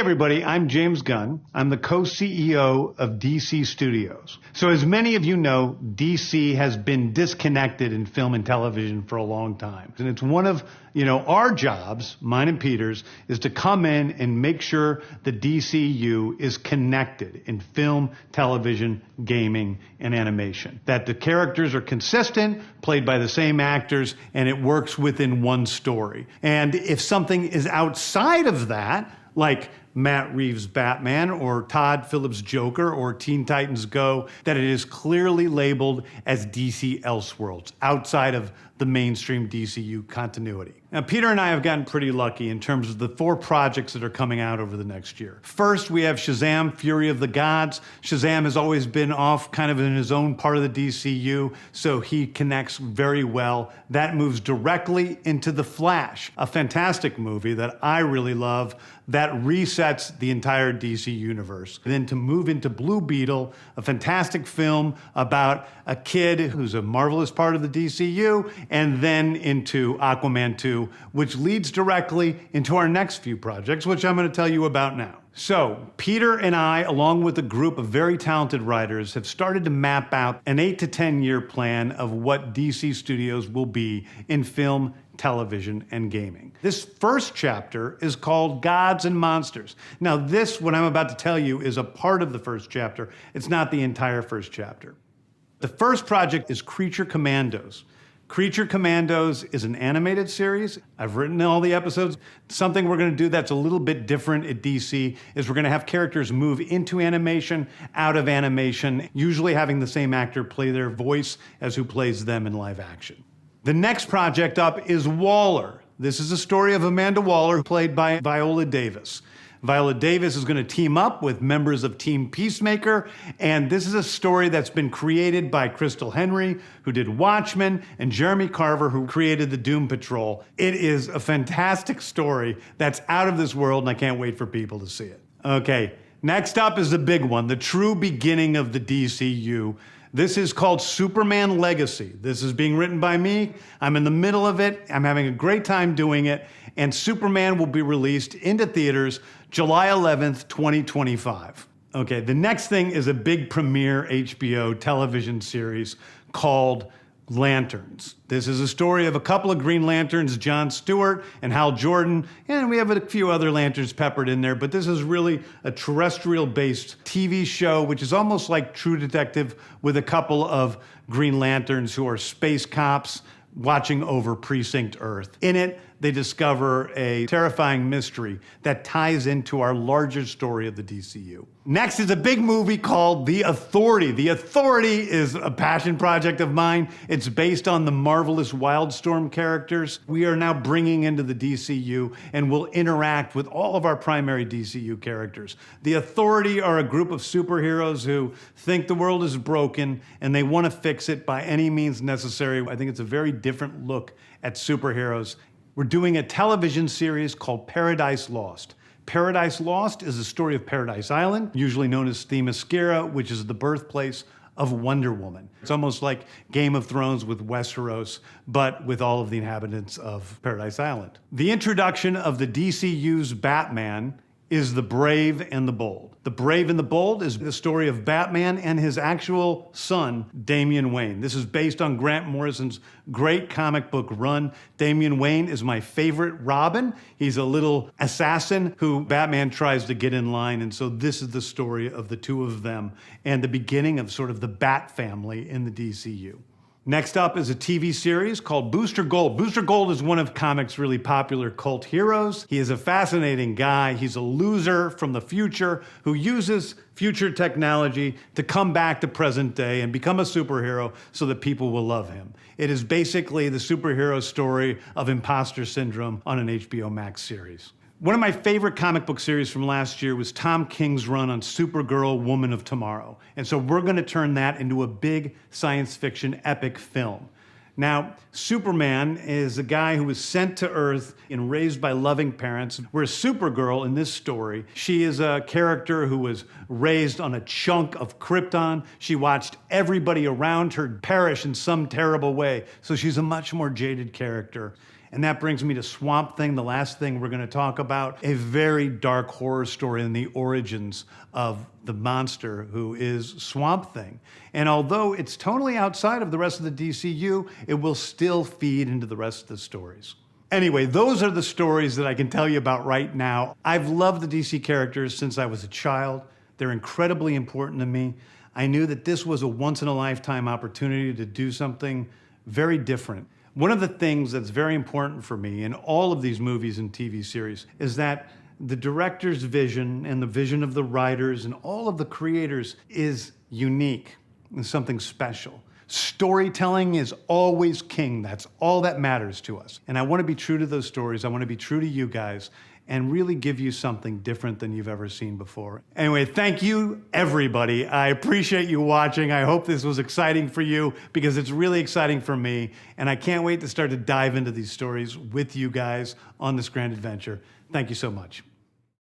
everybody, I'm James Gunn. I'm the co-CEO of DC Studios. So as many of you know, DC has been disconnected in film and television for a long time. And it's one of, our jobs, mine and Peter's, is to come in and make sure the DCU is connected in film, television, gaming, and animation. That the characters are consistent, played by the same actors, and it works within one story. And if something is outside of that, like Matt Reeves' Batman or Todd Phillips' Joker or Teen Titans Go, that it is clearly labeled as DC Elseworlds, outside of the mainstream DCU continuity. Now, Peter and I have gotten pretty lucky in terms of the 4 projects that are coming out over the next year. First, we have Shazam! Fury of the Gods. Shazam has always been off kind of in his own part of the DCU, so he connects very well. That moves directly into The Flash, a fantastic movie that I really love that resets the entire DC universe. Then to move into Blue Beetle, a fantastic film about a kid who's a marvelous part of the DCU, and then into Aquaman 2, which leads directly into our next few projects, which I'm going to tell you about now. So, Peter and I, along with a group of very talented writers, have started to map out an 8 to 10 year plan of what DC Studios will be in film, television, and gaming. This first chapter is called Gods and Monsters. Now, what I'm about to tell you, is a part of the first chapter. It's not the entire first chapter. The first project is Creature Commandos. Creature Commandos is an animated series. I've written all the episodes. Something we're going to do that's a little bit different at DC is we're going to have characters move into animation, out of animation, usually having the same actor play their voice as who plays them in live action. The next project up is Waller. This is a story of Amanda Waller, played by Viola Davis. Viola Davis is going to team up with members of Team Peacemaker, and this is a story that's been created by Crystal Henry, who did Watchmen, and Jeremy Carver, who created the Doom Patrol. It is a fantastic story that's out of this world, and I can't wait for people to see it. Okay, next up is the big one, the true beginning of the DCU. This is called Superman Legacy. This is being written by me. I'm in the middle of it. I'm having a great time doing it. And Superman will be released into theaters July 11th, 2025. Okay, the next thing is a big premiere HBO television series called Lanterns. This is a story of a couple of Green Lanterns, John Stewart and Hal Jordan, and we have a few other Lanterns peppered in there, but this is really a terrestrial-based TV show, which is almost like True Detective, with a couple of Green Lanterns who are space cops watching over Precinct Earth. In it, they discover a terrifying mystery that ties into our larger story of the DCU. Next is a big movie called The Authority. The Authority is a passion project of mine. It's based on the marvelous Wildstorm characters we are now bringing into the DCU and will interact with all of our primary DCU characters. The Authority are a group of superheroes who think the world is broken and they want to fix it by any means necessary. I think it's a very different look at superheroes. We're doing a television series called Paradise Lost. Paradise Lost is the story of Paradise Island, usually known as Themyscira, which is the birthplace of Wonder Woman. It's almost like Game of Thrones with Westeros, but with all of the inhabitants of Paradise Island. The introduction of the DCU's Batman is The Brave and the Bold. The Brave and the Bold is the story of Batman and his actual son, Damian Wayne. This is based on Grant Morrison's great comic book run. Damian Wayne is my favorite Robin. He's a little assassin who Batman tries to get in line, and so this is the story of the two of them and the beginning of sort of the Bat family in the DCU. Next up is a TV series called Booster Gold. Booster Gold is one of comics' really popular cult heroes. He is a fascinating guy. He's a loser from the future who uses future technology to come back to present day and become a superhero so that people will love him. It is basically the superhero story of imposter syndrome on an HBO Max series. One of my favorite comic book series from last year was Tom King's run on Supergirl, Woman of Tomorrow. And so we're going to turn that into a big science fiction epic film. Now, Superman is a guy who was sent to Earth and raised by loving parents, whereas Supergirl in this story, she is a character who was raised on a chunk of Krypton. She watched everybody around her perish in some terrible way, so she's a much more jaded character. And that brings me to Swamp Thing, the last thing we're going to talk about, a very dark horror story in the origins of the monster who is Swamp Thing. And although it's totally outside of the rest of the DCU, it will still feed into the rest of the stories. Anyway, those are the stories that I can tell you about right now. I've loved the DC characters since I was a child. They're incredibly important to me. I knew that this was a once-in-a-lifetime opportunity to do something very different. One of the things that's very important for me in all of these movies and TV series is that the director's vision and the vision of the writers and all of the creators is unique and something special. Storytelling is always king. That's all that matters to us. And I want to be true to those stories. I want to be true to you guys and really give you something different than you've ever seen before. Anyway, thank you, everybody. I appreciate you watching. I hope this was exciting for you because it's really exciting for me. And I can't wait to start to dive into these stories with you guys on this grand adventure. Thank you so much.